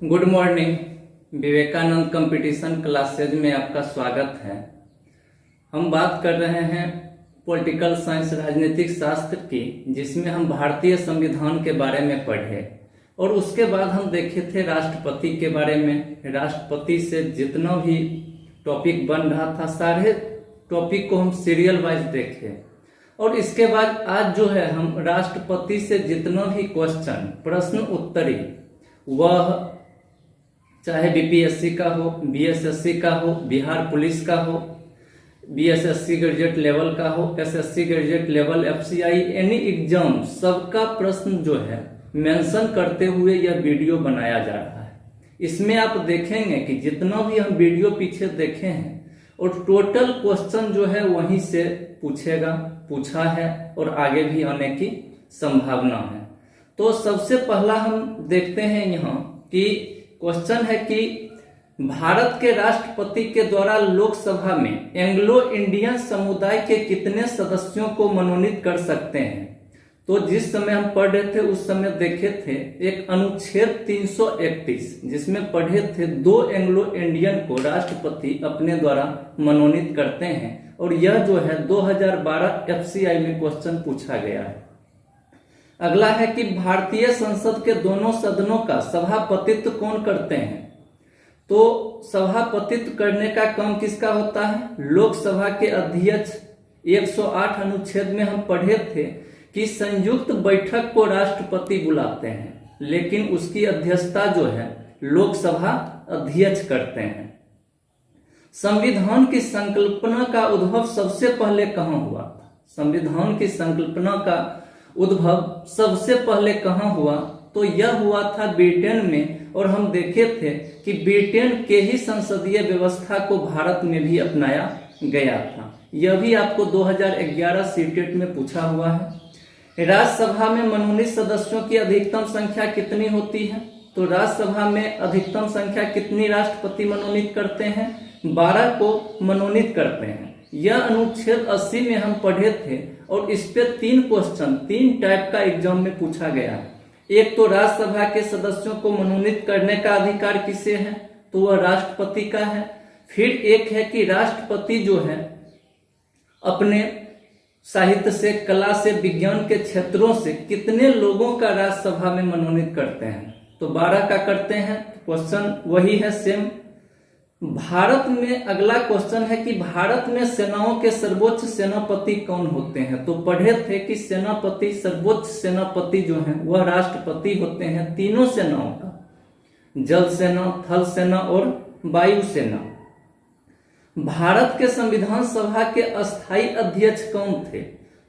Good morning. Vivekananda competition classes में आपका स्वागत है। हम बात कर रहे हैं पॉलिटिकल साइंस राजनीतिक शास्त्र की, जिसमें हम भारतीय संविधान के बारे में पढ़े और उसके बाद हम देखे थे राष्ट्रपति के बारे में। राष्ट्रपति से जितना भी टॉपिक बन रहा था सारे टॉपिक को हम सीरियल वाइज देखे और इसके बाद आज जो है हम राष्ट्रपति से जितना भी क्वेश्चन प्रश्न उत्तरी, वह चाहे बीपीएससी का हो, बीएसएससी का हो, बिहार पुलिस का हो, बीएसएससी ग्रेजुएट लेवल का हो, SSC graduate level, FCI, any exam, सबका प्रश्न जो है मेंशन करते हुए यह वीडियो बनाया जा रहा है। इसमें आप देखेंगे कि जितना भी हम वीडियो पीछे देखे हैं और टोटल क्वेश्चन जो है वहीं से पूछा है और आगे भी आने की संभावना है। तो सबसे पहला हम देखते हैं यहाँ कि क्वेश्चन है कि भारत के राष्ट्रपति के द्वारा लोकसभा में एंग्लो इंडियन समुदाय के कितने सदस्यों को मनोनीत कर सकते हैं। तो जिस समय हम पढ़ रहे थे उस समय देखे थे एक अनुच्छेद 331 जिसमें पढ़े थे 2 एंग्लो इंडियन को राष्ट्रपति अपने द्वारा मनोनीत करते हैं और यह जो है 2012 एफसीआई में क्वेश्चन पूछा गया है। अगला है कि भारतीय संसद के दोनों सदनों का सभापतित्व कौन करते हैं। तो सभापतित्व करने का काम किसका होता है? लोकसभा के अध्यक्ष। 108 अनुच्छेद में हम पढ़े थे कि संयुक्त बैठक को राष्ट्रपति बुलाते हैं, लेकिन उसकी अध्यक्षता जो है लोकसभा अध्यक्ष करते हैं। संविधान की संकल्पना का उद्भव सबसे पहले कहां हुआ था? संविधान की संकल्पना का उद्भव सबसे पहले कहां हुआ? तो यह हुआ था ब्रिटेन में और हम देखे थे कि ब्रिटेन के ही संसदीय व्यवस्था को भारत में भी अपनाया गया था। यह भी आपको 2011 सीटेट में पूछा हुआ है। राज्यसभा में मनोनीत सदस्यों की अधिकतम संख्या कितनी होती है? तो राज्यसभा में अधिकतम संख्या कितनी राष्ट्रपति मनोनीत करते हैं? 12 को मनोनीत करते हैं। यह अनुच्छेद 80 में हम पढ़े थे और इस पे 3 क्वेश्चन 3 टाइप का एग्जाम में पूछा गया है। एक तो राज्यसभा के सदस्यों को मनोनीत करने का अधिकार किसे है? तो वह राष्ट्रपति का है। फिर एक है कि राष्ट्रपति जो है अपने साहित्य से, कला से, विज्ञान के क्षेत्रों से कितने लोगों का राज्यसभा में मनोनीत करते हैं? तो 12 का करते हैं। क्वेश्चन वही है सेम। भारत में अगला क्वेश्चन है कि भारत में सेनाओं के सर्वोच्च सेनापति कौन होते हैं? तो पढ़े थे कि सेनापति, सर्वोच्च सेनापति जो है वह राष्ट्रपति होते हैं तीनों सेनाओं का, जल सेना, थल सेना और वायु सेना। भारत के संविधान सभा के अस्थायी अध्यक्ष कौन थे?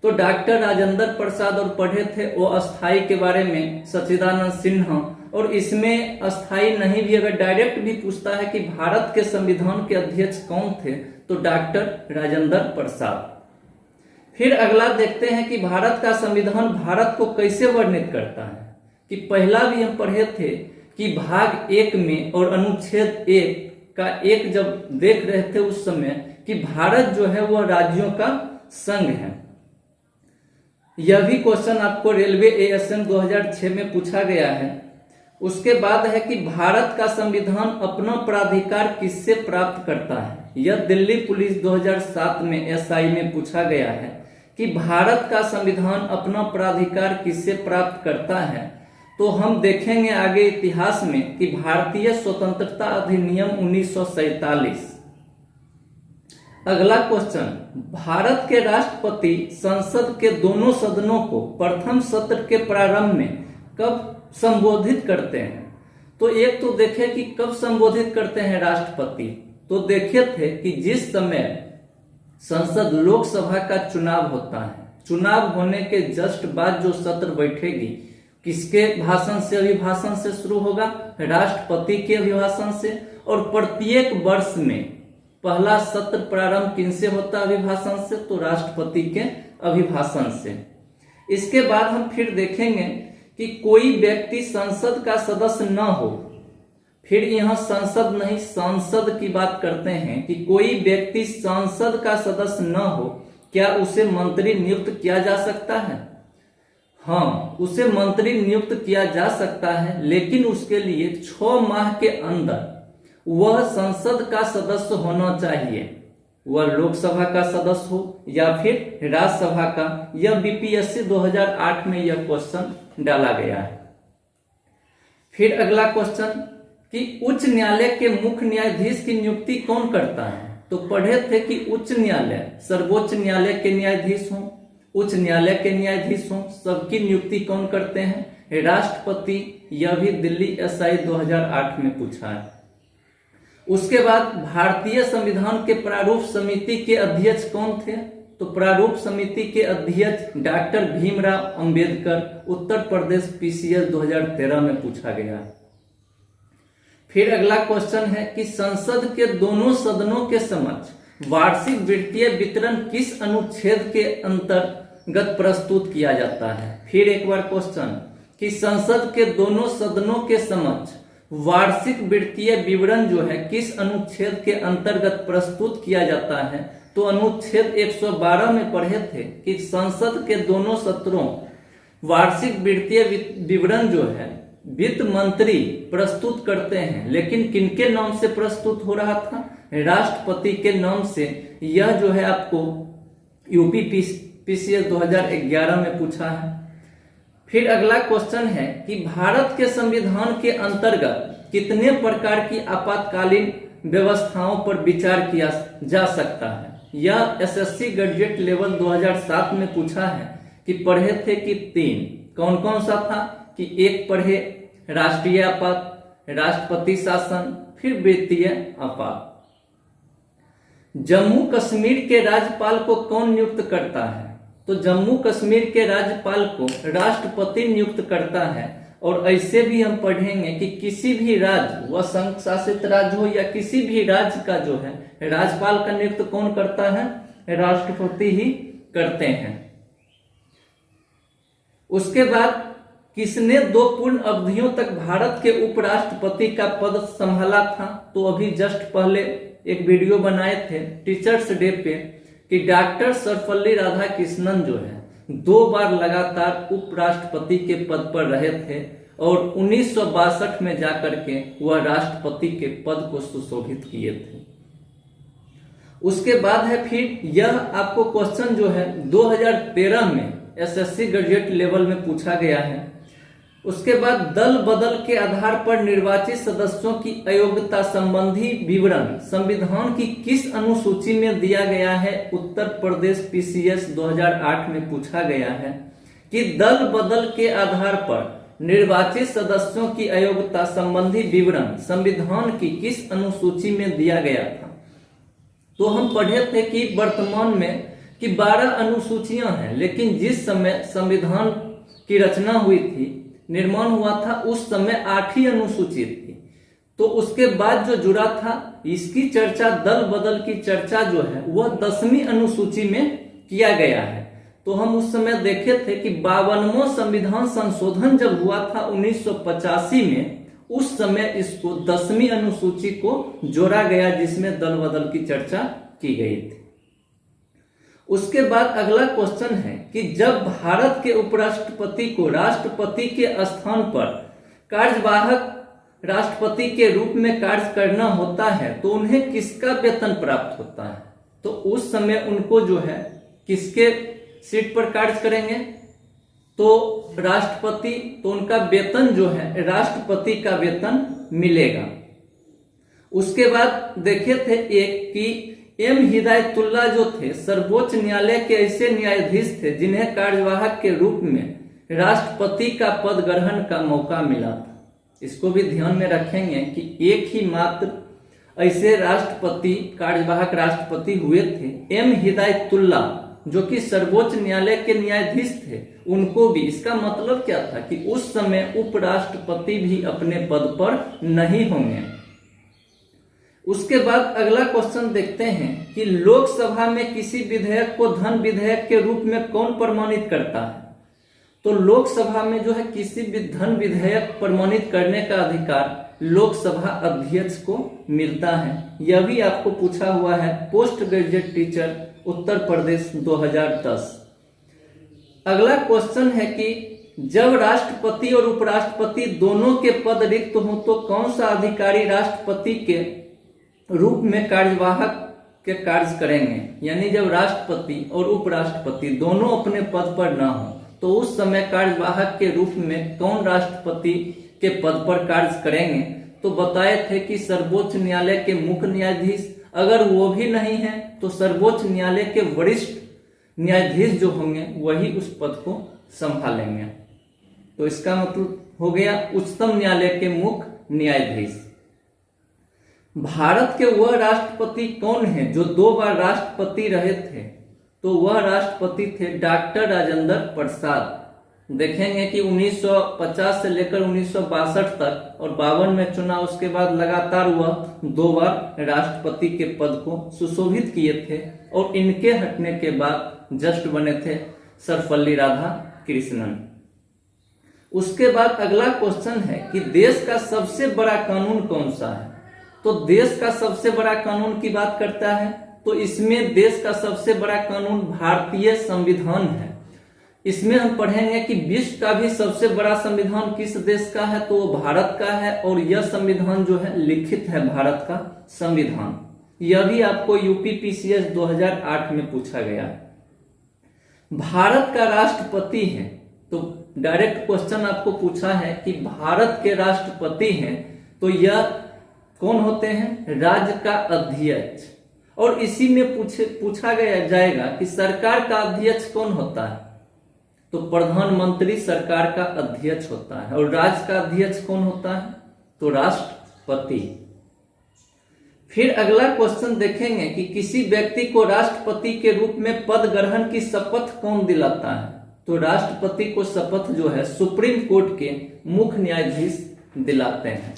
तो डॉक्टर राजेंद्र प्रसाद। और पढ़े थे वो अस्थायी के बारे में सच्चिदानंद सिन्हा। और इसमें अस्थायी नहीं भी अगर डायरेक्ट भी पूछता है कि भारत के संविधान के अध्यक्ष कौन थे, तो डॉक्टर राजेंद्र प्रसाद। फिर अगला देखते हैं कि भारत का संविधान भारत को कैसे वर्णित करता है। कि पहला भी हम पढ़े थे कि भाग 1 में और अनुच्छेद 1 का 1 जब देख रहे थे उस समय कि भारत जो है वह राज्यों का संघ है। यह भी क्वेश्चन आपको रेलवे एएसएम 2006 में पूछा गया है। उसके बाद है कि भारत का संविधान अपना प्राधिकार किससे प्राप्त करता है। यह दिल्ली पुलिस 2007 में एसआई में पूछा गया है कि भारत का संविधान अपना प्राधिकार किससे प्राप्त करता है। तो हम देखेंगे आगे इतिहास में कि भारतीय स्वतंत्रता अधिनियम 1947। अगला क्वेश्चन, भारत के राष्ट्रपति संसद के दोनों सदनों को प्रथम सत्र के प्रारंभ में कब संबोधित करते हैं? तो एक तो देखे कि कब संबोधित करते हैं राष्ट्रपति। तो देखे थे कि जिस समय संसद लोकसभा का चुनाव होता है, चुनाव होने के जस्ट बाद जो सत्र बैठेगी, किसके भाषण से? अभिभाषण से शुरू होगा, राष्ट्रपति के अभिभाषण से। और प्रत्येक वर्ष में पहला सत्र प्रारंभ किनसे होता है? अभिभाषण से। तो राष्ट्रपति के अभिभाषण से। इसके बाद हम फिर देखेंगे कि कोई व्यक्ति संसद का सदस्य न हो। फिर यहां संसद नहीं सांसद की बात करते हैं कि कोई व्यक्ति संसद का सदस्य न हो, क्या उसे मंत्री नियुक्त किया जा सकता है? हाँ, उसे मंत्री नियुक्त किया जा सकता है, लेकिन उसके लिए 6 माह के अंदर वह संसद का सदस्य होना चाहिए। वह लोकसभा का सदस्य हो या फिर राज्यसभा का। यह बीपीएससी 2008 में यह क्वेश्चन डाला गया है। फिर अगला क्वेश्चन कि उच्च न्यायालय के मुख्य न्यायाधीश की नियुक्ति कौन करता है? तो पढ़े थे कि उच्च न्यायालय सर्वोच्च न्यायालय के न्यायाधीश हों, उच्च न्यायालय के न्यायाधीश हों, सबकी नियुक्ति कौन करते हैं? राष्ट्रपति। यह भी दिल्ली एसआई 2008 में पूछा है। उसके बाद भारतीय संविधान के प्रारूप समिति के अध्यक्ष कौन थे? तो प्रारूप समिति के अध्यक्ष डॉक्टर भीमराव अंबेडकर, उत्तर प्रदेश पीसीएस 2013 में पूछा गया। फिर अगला क्वेश्चन है कि संसद के दोनों सदनों के समक्ष वार्षिक वित्तीय वितरण किस अनुच्छेद के अंतर्गत प्रस्तुत किया जाता है? फिर एक बार क्वेश्चन कि संसद के दोनों सदनों के समक्ष वार्षिक वित्तीय विवरण जो है किस अनुच्छेद के अंतर्गत प्रस्तुत किया जाता है? तो अनुच्छेद 112 में पढ़े थे कि संसद के दोनों सत्रों वार्षिक वित्तीय विवरण जो है वित्त मंत्री प्रस्तुत करते हैं, लेकिन किनके नाम से प्रस्तुत हो रहा था? राष्ट्रपति के नाम से। यह जो है आपको यूपी पीसीएस 2011 में पूछा है। फिर अगला क्वेश्चन है कि भारत के संविधान के अंतर्गत कितने प्रकार की आपातकालीन व्यवस्थाओं पर विचार किया जा सकता है? यह एसएससी ग्रेजुएट लेवल 2007 में पूछा है कि पढ़े थे कि 3। कौन कौन सा था? कि एक पढ़े राष्ट्रीय आपात, राष्ट्रपति शासन, फिर वित्तीय आपात। जम्मू कश्मीर के राज्यपाल को कौन नियुक्त करता है? तो जम्मू कश्मीर के राज्यपाल को राष्ट्रपति नियुक्त करता है। और ऐसे भी हम पढ़ेंगे कि किसी भी राज्य, वह संघ शासित राज्य हो या किसी भी राज्य का जो है राज्यपाल का नियुक्त कौन करता है? राष्ट्रपति ही करते हैं। उसके बाद किसने 2 पूर्ण अवधियों तक भारत के उपराष्ट्रपति का पद संभाला था? तो अभी जस्ट पहले एक वीडियो बनाए थे टीचर्स डे पे कि डॉक्टर सर्वपल्ली राधाकृष्णन जो है 2 बार लगातार उपराष्ट्रपति के पद पर रहे थे और 1962 में जाकर के वह राष्ट्रपति के पद को सुशोभित किए थे। उसके बाद है फिर यह आपको क्वेश्चन जो है 2013 में एसएससी ग्रेजुएट लेवल में पूछा गया है। उसके बाद दल बदल के आधार पर निर्वाचित सदस्यों की अयोग्यता संबंधी विवरण संविधान की किस अनुसूची में दिया गया है? उत्तर प्रदेश पीसीएस 2008 में पूछा गया है कि दल बदल के आधार पर निर्वाचित सदस्यों की अयोग्यता संबंधी विवरण संविधान की किस अनुसूची में दिया गया था? तो हम पढ़े थे कि वर्तमान में कि 12 अनुसूचियां हैं, लेकिन जिस समय संविधान की रचना हुई थी, निर्माण हुआ था, उस समय 8 ही अनुसूची थी। तो उसके बाद जो जुड़ा था, इसकी चर्चा दल बदल की चर्चा जो है वह 10वीं अनुसूची में किया गया है। तो हम उस समय देखे थे कि 52वां संविधान संशोधन जब हुआ था 1985 में, उस समय इसको 10वीं अनुसूची को जोड़ा गया जिसमें दल बदल की चर्चा की गई थी। उसके बाद अगला क्वेश्चन है कि जब भारत के उपराष्ट्रपति को राष्ट्रपति के स्थान पर कार्यवाहक राष्ट्रपति के रूप में कार्य करना होता है तो उन्हें किसका वेतन प्राप्त होता है? तो उस समय उनको जो है किसके सीट पर कार्य करेंगे? तो राष्ट्रपति, तो उनका वेतन जो है राष्ट्रपति का वेतन मिलेगा। उसके बाद देखे थे एक कि एम हिदायतुल्लाह जो थे सर्वोच्च न्यायालय के ऐसे न्यायाधीश थे जिन्हें कार्यवाहक के रूप में राष्ट्रपति का पद ग्रहण का मौका मिला था। इसको भी ध्यान में रखेंगे कि एक ही मात्र ऐसे राष्ट्रपति, कार्यवाहक राष्ट्रपति हुए थे, एम हिदायतुल्लाह, जो कि सर्वोच्च न्यायालय के न्यायाधीश थे, उनको भी। इसका मतलब क्या था कि उस समय उपराष्ट्रपति भी अपने पद पर नहीं होंगे। उसके बाद अगला क्वेश्चन देखते हैं कि लोकसभा में किसी विधेयक को धन विधेयक के रूप में कौन प्रमाणित करता है? तो लोकसभा में जो है किसी भी धन विधेयक प्रमाणित करने का अधिकार लोकसभा अध्यक्ष को मिलता है। यह भी आपको पूछा हुआ है post graduate teacher Uttar Pradesh 2010। अगला क्वेश्चन है कि जब राष्ट्रपति और उपराष्ट्रपति दोनों के पद रिक्त हों तो कौन सा अधिकारी राष्ट्रपति के रूप में कार्यवाहक के कार्य करेंगे। यानी जब राष्ट्रपति और उपराष्ट्रपति दोनों अपने पद पर न हो तो उस समय कार्यवाहक के रूप में कौन राष्ट्रपति के पद पर कार्य करेंगे। तो बताए थे कि सर्वोच्च न्यायालय के मुख्य न्यायाधीश, अगर वो भी नहीं है तो सर्वोच्च न्यायालय के वरिष्ठ न्यायाधीश जो होंगे वही उस पद को संभालेंगे। तो इसका मतलब हो गया उच्चतम न्यायालय के मुख्य न्यायाधीश। भारत के वह राष्ट्रपति कौन है जो 2 बार राष्ट्रपति रहे थे। तो वह राष्ट्रपति थे डॉक्टर राजेंद्र प्रसाद। देखेंगे कि 1950 से लेकर 1962 तक और 52 में चुना, उसके बाद लगातार वह 2 बार राष्ट्रपति के पद को सुशोभित किए थे और इनके हटने के बाद जस्ट बने थे सर्वपल्ली राधाकृष्णन। उसके बाद अगला क्वेश्चन है कि देश का सबसे बड़ा कानून कौन सा है। तो देश का सबसे बड़ा कानून की बात करता है तो इसमें देश का सबसे बड़ा कानून भारतीय संविधान है। इसमें हम पढ़ेंगे कि विश्व का भी सबसे बड़ा संविधान किस देश का है, तो वो भारत का है। और यह संविधान जो है लिखित है भारत का संविधान। यह भी आपको यूपीपीसीएस 2008 में पूछा गया है। भारत का राष्ट्रपति है तो डायरेक्ट क्वेश्चन आपको पूछा है कि भारत के राष्ट्रपति हैं तो यह कौन होते हैं, राज्य का अध्यक्ष। और इसी में पूछा गया जाएगा कि सरकार का अध्यक्ष कौन होता है, तो प्रधानमंत्री सरकार का अध्यक्ष होता है। और राज्य का अध्यक्ष कौन होता है, तो राष्ट्रपति। फिर अगला क्वेश्चन देखेंगे कि किसी व्यक्ति को राष्ट्रपति के रूप में पद ग्रहण की शपथ कौन दिलाता है। तो राष्ट्रपति को शपथ जो है सुप्रीम कोर्ट के मुख्य न्यायाधीश दिलाते हैं।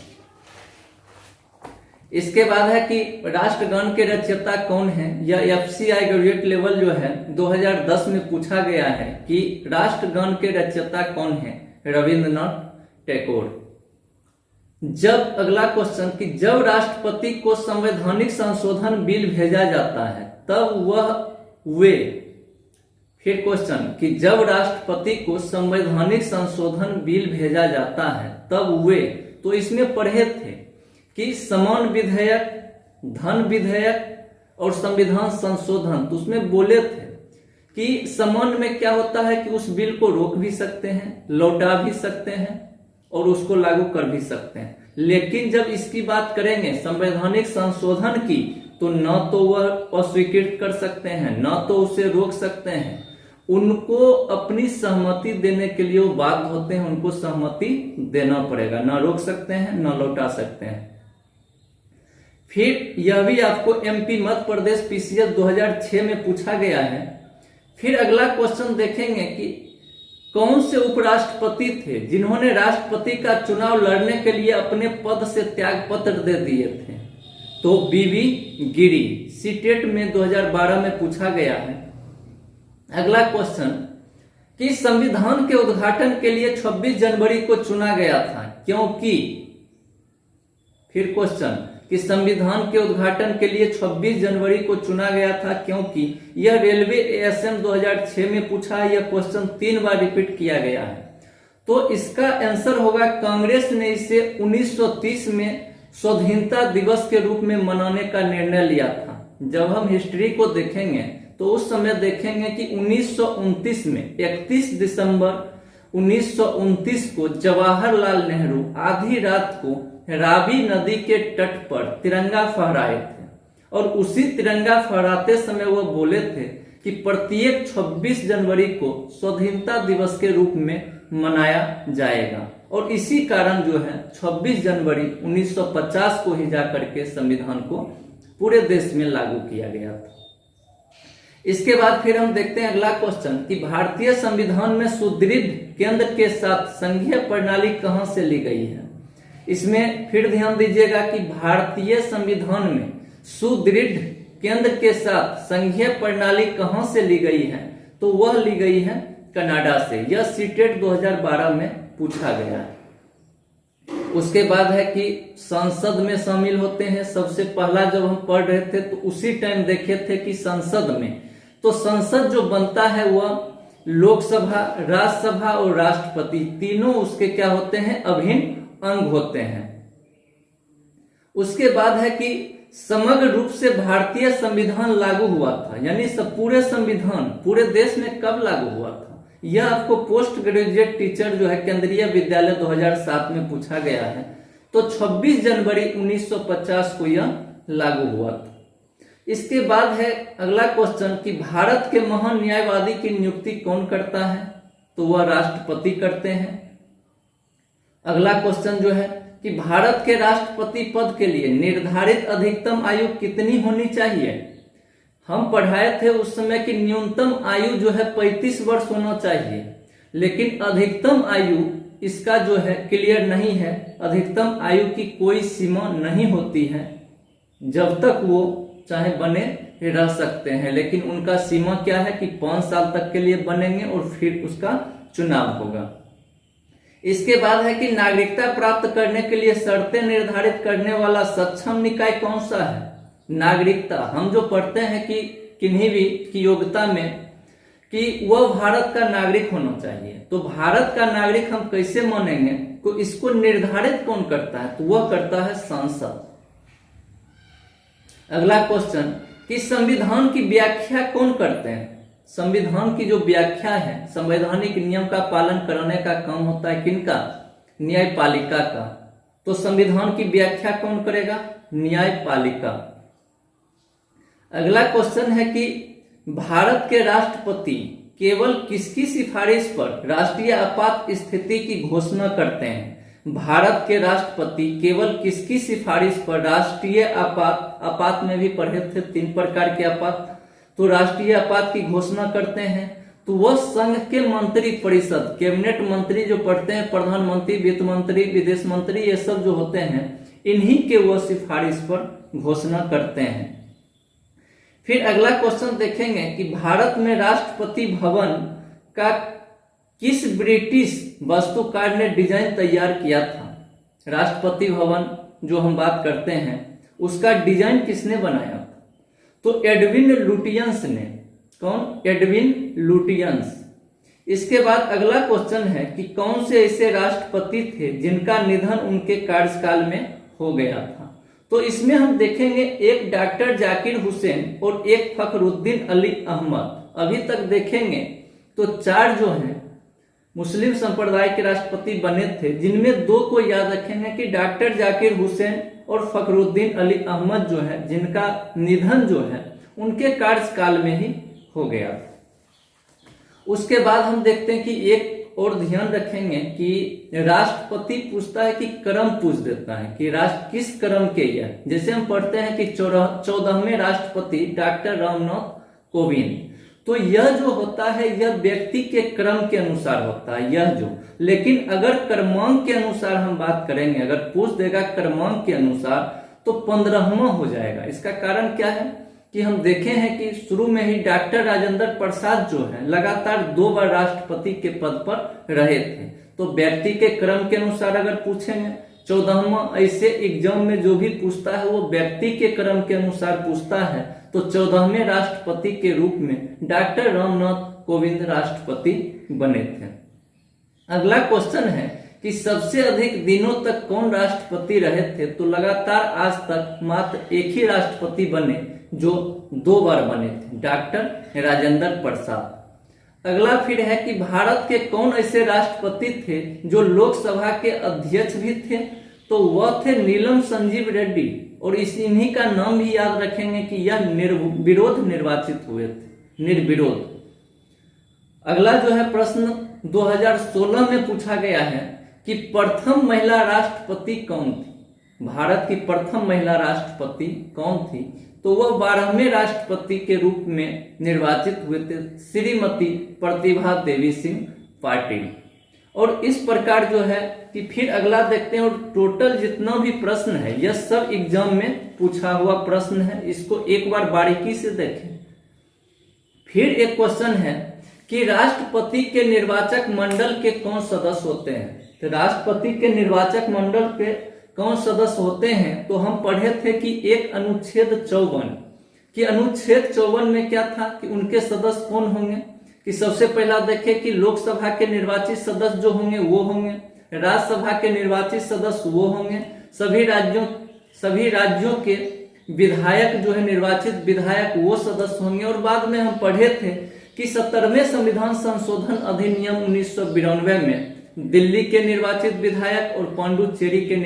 इसके बाद है कि राष्ट्रगान के रचयिता कौन है। यह एफसीआई ग्रेजुएट लेवल जो है 2010 में पूछा गया है कि राष्ट्रगान के रचयिता कौन है, रविंद्रनाथ टैगोर। जब अगला क्वेश्चन कि जब राष्ट्रपति को संवैधानिक संशोधन बिल भेजा जाता है तब वे फिर क्वेश्चन कि जब राष्ट्रपति को संवैधानिक संशोधन बिल भेजा जाता है तब वे, तो इसमें पढ़े थे कि समान विधेयक, धन विधेयक और संविधान संशोधन। तो उसमें बोले थे कि समान में क्या होता है कि उस बिल को रोक भी सकते हैं, लौटा भी सकते हैं और उसको लागू कर भी सकते हैं। लेकिन जब इसकी बात करेंगे संवैधानिक संशोधन की तो न तो वह अस्वीकृत कर सकते हैं, न तो उसे रोक सकते हैं। उनको अपनी सहमति देने के लिए वो बाध्य होते हैं, उनको सहमति देना पड़ेगा। न रोक सकते हैं, न लौटा सकते हैं। फिर यह भी आपको एमपी मध्य प्रदेश पीसीएस 2006 में पूछा गया है। फिर अगला क्वेश्चन देखेंगे कि कौन से उपराष्ट्रपति थे जिन्होंने राष्ट्रपति का चुनाव लड़ने के लिए अपने पद से त्याग पत्र दे दिए थे। तो बीवी गिरी, सीटेट में 2012 में पूछा गया है। अगला क्वेश्चन कि संविधान के उद्घाटन के लिए 26 जनवरी को चुना गया था क्योंकि। फिर क्वेश्चन कि संविधान के उद्घाटन के लिए 26 जनवरी को चुना गया था क्योंकि। यह रेलवे एएसएम 2006 में पूछा है। यह क्वेश्चन 3 बार रिपीट किया गया है। तो इसका आंसर होगा कांग्रेस ने इसे 1930 में स्वाधीनता दिवस के रूप में मनाने का निर्णय लिया था। जब हम हिस्ट्री को देखेंगे तो उस समय देखेंगे कि 1929 में 31 दिसंबर 1929 को जवाहरलाल नेहरू आधी रात को रावी नदी के तट पर तिरंगा फहराए थे और उसी तिरंगा फहराते समय वो बोले थे कि प्रत्येक 26 जनवरी को स्वाधीनता दिवस के रूप में मनाया जाएगा। और इसी कारण जो है 26 जनवरी 1950 को ही जाकर के संविधान को पूरे देश में लागू किया गया था। इसके बाद फिर हम देखते हैं अगला क्वेश्चन कि भारतीय संविधान में सुदृढ़ केंद्र के साथ संघीय प्रणाली कहां से ली गई है। इसमें फिर ध्यान दीजिएगा कि भारतीय संविधान में सुदृढ़ केंद्र के साथ संघीय प्रणाली कहां से ली गई है, तो वह ली गई है कनाडा से। यह सीटेट 2012 में पूछा गया है। उसके बाद है कि संसद में शामिल होते हैं। सबसे पहला जब हम पढ़ रहे थे तो उसी टाइम देखे थे कि संसद में, तो संसद जो बनता है वह लोकसभा, राज्यसभा और राष्ट्रपति तीनों उसके क्या होते हैं, अभिन्न अंग होते हैं। उसके बाद है कि समग्र रूप से भारतीय संविधान लागू हुआ था, यानी सब पूरे संविधान पूरे देश में कब लागू हुआ था, यह आपको पोस्ट ग्रेजुएट टीचर जो है केंद्रीय विद्यालय 2007 में पूछा गया है। तो 26 जनवरी 1950 को यह लागू हुआ था। इसके बाद है अगला क्वेश्चन कि भारत के महान न्यायवादी की नियुक्ति कौन करता है, तो वह राष्ट्रपति करते हैं। अगला क्वेश्चन जो है कि भारत के राष्ट्रपति पद के लिए निर्धारित अधिकतम आयु कितनी होनी चाहिए। हम पढ़ाए थे उस समय कि न्यूनतम आयु जो है 35 वर्ष होना चाहिए, लेकिन अधिकतम आयु इसका जो है क्लियर नहीं है। अधिकतम आयु की कोई सीमा नहीं होती है, जब तक वो चाहे बने रह सकते हैं, लेकिन उनका सीमा क्या है कि 5 साल तक के लिए बनेंगे और फिर उसका चुनाव होगा। इसके बाद है कि नागरिकता प्राप्त करने के लिए शर्तें निर्धारित करने वाला सक्षम निकाय कौन सा है। नागरिकता हम जो पढ़ते हैं कि किन्हीं भी की योग्यता में कि वह भारत का नागरिक होना चाहिए, तो भारत का नागरिक हम कैसे मानेंगे, तो इसको निर्धारित कौन करता है, तो वह करता है संसद। अगला क्वेश्चन कि संविधान की व्याख्या कौन करते हैं। संविधान की जो व्याख्या है, संवैधानिक नियम का पालन कराने का काम होता है किनका, न्यायपालिका का। तो संविधान की व्याख्या कौन करेगा, न्यायपालिका। अगला क्वेश्चन है कि भारत के राष्ट्रपति केवल किसकी सिफारिश पर राष्ट्रीय आपात स्थिति की घोषणा करते हैं। भारत के राष्ट्रपति केवल किसकी सिफारिश पर राष्ट्रीय आपात में भी पढ़े थे 3 प्रकार के आपात, तो राष्ट्रीय आपात की घोषणा करते हैं। तो वह संघ के मंत्री परिषद, कैबिनेट मंत्री जो पढ़ते हैं, प्रधानमंत्री, वित्त मंत्री, विदेश मंत्री, ये सब जो होते हैं, इन्हीं के वह सिफारिश पर घोषणा करते हैं। फिर अगला क्वेश्चन देखेंगे कि भारत में राष्ट्रपति भवन का किस ब्रिटिश वास्तुकार ने डिजाइन तैयार किया था। राष्ट्रपति भवन जो हम बात करते हैं उसका डिजाइन किसने बनाया था, तो एडविन लुटियंस ने। कौन, एडविन लुटियंस। इसके बाद अगला क्वेश्चन है कि कौन से ऐसे राष्ट्रपति थे जिनका निधन उनके कार्यकाल में हो गया था। तो इसमें हम देखेंगे एक डॉक्टर जाकिर हुसैन और एक फखरुद्दीन अली अहमद। अभी तक देखेंगे तो 4 जो हैं मुस्लिम संप्रदाय के राष्ट्रपति बने थे, जिनमें 2 को याद रखेंगे कि डॉक्टर जाकिर हुसैन और फखरुद्दीन अली अहमद जो है, जिनका निधन जो है उनके कार्यकाल में ही हो गया। उसके बाद हम देखते हैं कि एक और ध्यान रखेंगे कि राष्ट्रपति पूछता है कि क्रम पूछ देता है कि राष्ट्र किस क्रम के यह। जैसे हम पढ़ते हैं कि 14वें राष्ट्रपति डॉक्टर रामनाथ कोविंद, तो यह जो होता है यह व्यक्ति के क्रम के अनुसार होता है यह जो। लेकिन अगर क्रमांक के अनुसार हम बात करेंगे, अगर पूछ देगा क्रमांक के अनुसार, तो 15वां हो जाएगा। इसका कारण क्या है कि हम देखे हैं कि शुरू में ही डॉक्टर राजेंद्र प्रसाद जो है लगातार 2 बार राष्ट्रपति के पद पर रहे थे। तो व्यक्ति के क्रम के अनुसार अगर पूछेंगे, 14वां ऐसे एग्जाम में जो भी पूछता है वो व्यक्ति के क्रम के अनुसार पूछता है। तो 14वें राष्ट्रपति के रूप में डॉक्टर रामनाथ कोविंद राष्ट्रपति बने थे। अगला क्वेश्चन है कि सबसे अधिक दिनों तक कौन राष्ट्रपति रहे थे। तो लगातार आज तक मात्र एक ही राष्ट्रपति बने जो 2 बार बने थे, डॉक्टर राजेंद्र प्रसाद। अगला फिर है कि भारत के कौन ऐसे राष्ट्रपति थे जो लोकसभा के अध्यक्ष भी थे। तो वह थे नीलम संजीव रेड्डी, और इन्हीं का नाम भी याद रखेंगे कि यह निर्विरोध निर्वाचित हुए थे, निर्विरोध। अगला जो है प्रश्न 2016 में पूछा गया है कि प्रथम महिला राष्ट्रपति कौन थी। भारत की प्रथम महिला राष्ट्रपति कौन थी, तो वह 12वें राष्ट्रपति के रूप में निर्वाचित हुए थे, श्रीमती प्रतिभा देवी सिंह पाटिल। और इस प्रकार जो है कि फिर अगला देखते हैं, और टोटल जितना भी प्रश्न है यह सब एग्जाम में पूछा हुआ प्रश्न है, इसको एक बार बारीकी से देखें। फिर एक क्वेश्चन है कि राष्ट्रपति के निर्वाचक मंडल के कौन सदस्य होते हैं। तो राष्ट्रपति के निर्वाचक मंडल के कौन सदस्य होते हैं, तो हम पढ़े थे कि एक अनुच्छेद 54 कि अनुच्छेद 54 में क्या था कि उनके सदस्य कौन होंगे, कि सबसे पहला देखें कि लोकसभा के निर्वाचित सदस्य जो होंगे वो होंगे, राज्यसभा के निर्वाचित सदस्य वो होंगे, सभी राज्यों के विधायक जो है निर्वाचित विधायक वो सदस्य होंगे। और बाद में हम पढ़े थे कि 17वें संविधान संशोधन अधिनियम 1992 में दिल्ली के निर्वाचित विधायक और पांडुचेरी के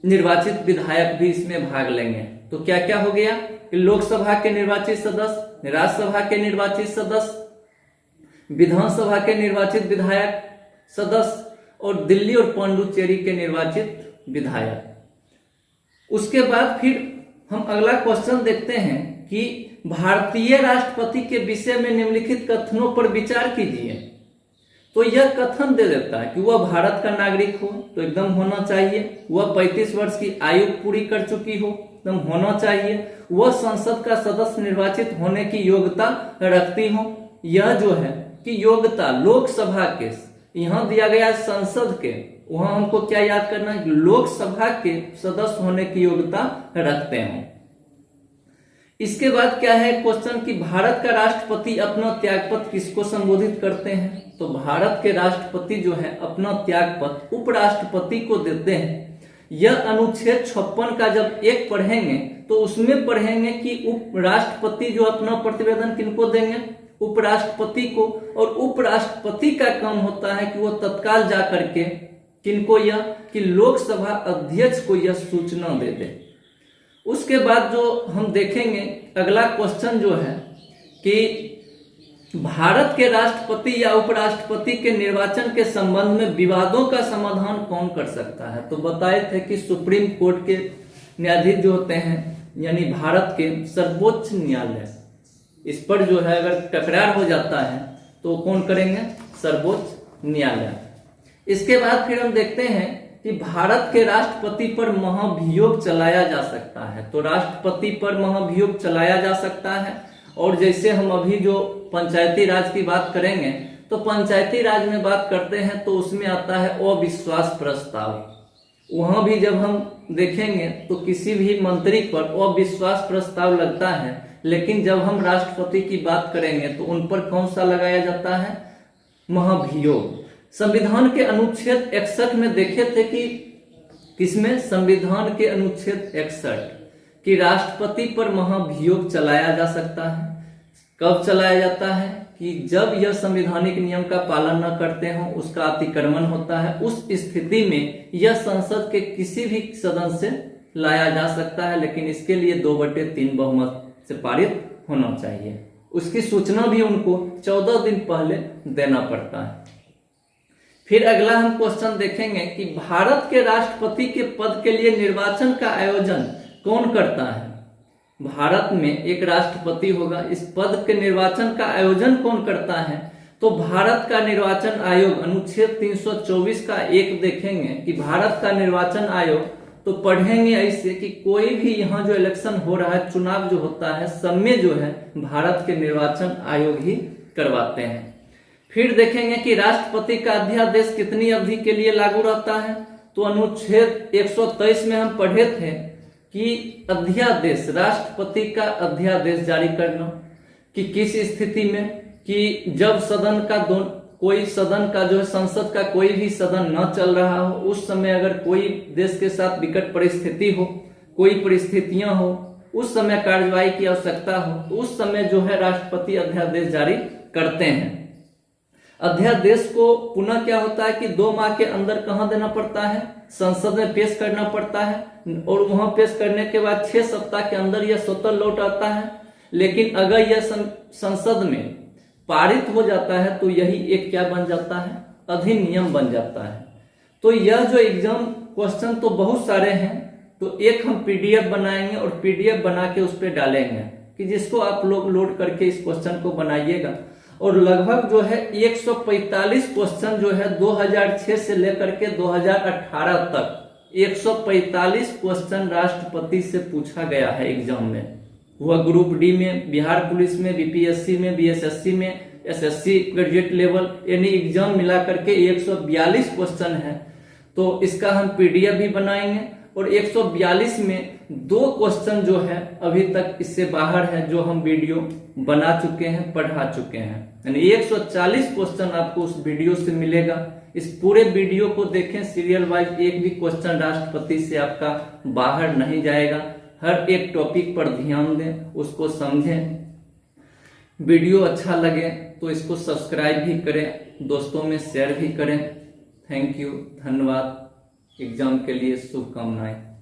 निर्वाचित विधायक भी इसमें भाग लेंगे। तो क्या क्या हो गया कि लोकसभा के निर्वाचित सदस्य, राज्यसभा के निर्वाचित सदस्य, विधानसभा के निर्वाचित विधायक सदस्य और दिल्ली और पांडुचेरी के निर्वाचित विधायक। उसके बाद फिर हम अगला क्वेश्चन देखते हैं कि भारतीय राष्ट्रपति के विषय में निम्नलिखित कथनों पर विचार कीजिए। तो यह कथन दे देता है कि वह भारत का नागरिक हो, तो एकदम होना चाहिए। वह 35 वर्ष की आयु पूरी कर चुकी हो, एकदम होना चाहिए। वह संसद का सदस्य निर्वाचित होने की योग्यता रखती हो। यह जो है कि योग्यता लोकसभा के, यहाँ दिया गया है संसद के, वहां हमको क्या याद करना है, लोकसभा के सदस्य होने की योग्यता रखते हो। इसके बाद क्या है क्वेश्चन कि भारत का राष्ट्रपति अपना त्यागपत्र किसको संबोधित करते हैं। तो भारत के राष्ट्रपति जो है अपना त्यागपत्र उपराष्ट्रपति को देते हैं। यह अनुच्छेद 56 का जब एक पढ़ेंगे तो उसमें पढ़ेंगे कि उपराष्ट्रपति जो अपना प्रतिवेदन किनको देंगे, उपराष्ट्रपति को। और उपराष्ट्रपति का काम होता है कि वो तत्काल जा करके किनको, यह कि लोकसभा अध्यक्ष को यह सूचना दे दे। उसके बाद जो हम देखेंगे अगला क्वेश्चन जो है कि भारत के राष्ट्रपति या उपराष्ट्रपति के निर्वाचन के संबंध में विवादों का समाधान कौन कर सकता है। तो बताए थे कि सुप्रीम कोर्ट के न्यायाधीश जो होते हैं, यानी भारत के सर्वोच्च न्यायालय, इस पर जो है अगर तकरार हो जाता है तो कौन करेंगे, सर्वोच्च न्यायालय। इसके बाद फिर हम देखते हैं कि भारत के राष्ट्रपति पर महाभियोग चलाया जा सकता है। तो राष्ट्रपति पर महाभियोग चलाया जा सकता है। और जैसे हम अभी जो पंचायती राज की बात करेंगे तो पंचायती राज में बात करते हैं तो उसमें आता है अविश्वास प्रस्ताव। वहां भी जब हम देखेंगे तो किसी भी मंत्री पर अविश्वास प्रस्ताव लगता है, लेकिन जब हम राष्ट्रपति की बात करेंगे तो उन पर कौन सा लगाया जाता है, महाभियोग। संविधान के अनुच्छेद 61 में देखे थे कि किसमें, संविधान के अनुच्छेद 61 कि राष्ट्रपति पर महाभियोग चलाया जा सकता है। कब चलाया जाता है कि जब यह संवैधानिक नियम का पालन न करते हो, उसका अतिक्रमण होता है, उस स्थिति में यह संसद के किसी भी सदन से लाया जा सकता है, लेकिन इसके लिए 2/3 बहुमत से पारित होना चाहिए। उसकी सूचना भी उनको 14 दिन पहले देना पड़ता है। फिर अगला हम क्वेश्चन देखेंगे कि भारत के राष्ट्रपति के पद के लिए निर्वाचन का आयोजन कौन करता है। भारत में एक राष्ट्रपति होगा, इस पद के निर्वाचन का आयोजन कौन करता है। तो भारत का निर्वाचन आयोग अनुच्छेद 324 का एक देखेंगे कि भारत का निर्वाचन आयोग, तो पढ़ेंगे ऐसे कि कोई भी यहाँ जो इलेक्शन हो रहा है, चुनाव जो होता है, सब में जो है भारत के निर्वाचन आयोग ही करवाते हैं। फिर देखेंगे कि राष्ट्रपति का अध्यादेश कितनी अवधि के लिए लागू रहता है। तो अनुच्छेद 123 में हम पढ़े थे कि अध्यादेश, राष्ट्रपति का अध्यादेश जारी करना, कि किस स्थिति में, कि जब सदन का कोई सदन का जो है, संसद का कोई भी सदन न चल रहा हो, उस समय अगर कोई देश के साथ विकट परिस्थिति हो, कोई परिस्थितियां हो, उस समय कार्यवाही की आवश्यकता हो, तो उस समय जो है राष्ट्रपति अध्यादेश जारी करते हैं। अध्यादेश को पुनः क्या होता है कि 2 माह के अंदर कहाँ देना पड़ता है, संसद में पेश करना पड़ता है, और वहां पेश करने के बाद 6 सप्ताह के अंदर यह स्वतः लौट आता है। लेकिन अगर यह संसद में पारित हो जाता है तो यही एक क्या बन जाता है, अधिनियम बन जाता है। तो यह जो एग्जाम क्वेश्चन तो बहुत सारे हैं, तो एक हम पीडीएफ बनाएंगे और पीडीएफ बना के उस पर डालेंगे कि जिसको आप लोग लोड करके इस क्वेश्चन को बनाइएगा। और लगभग जो है 145 क्वेश्चन जो है 2006 से लेकर के 2018 तक 145 क्वेश्चन राष्ट्रपति से पूछा गया है एग्जाम में। वह ग्रुप डी में, बिहार पुलिस में, बीपीएससी में, बीएसएससी में, एसएससी ग्रेजुएट लेवल, यानी एग्जाम मिला करके 142 क्वेश्चन है। तो इसका हम पीडीएफ भी बनाएंगे और 142 में 2 क्वेश्चन जो है अभी तक इससे बाहर है, जो हम वीडियो बना चुके हैं, पढ़ा चुके हैं। यानी 140 क्वेश्चन आपको उस वीडियो से मिलेगा। इस पूरे वीडियो को देखें सीरियल वाइज, एक भी क्वेश्चन राष्ट्रपति से आपका बाहर नहीं जाएगा। हर एक टॉपिक पर ध्यान दें, उसको समझें। वीडियो अच्छा लगे तो इसको सब्सक्राइब भी करें, दोस्तों में शेयर भी करें। थैंक यू, धन्यवाद। एग्जाम के लिए शुभकामनाएं।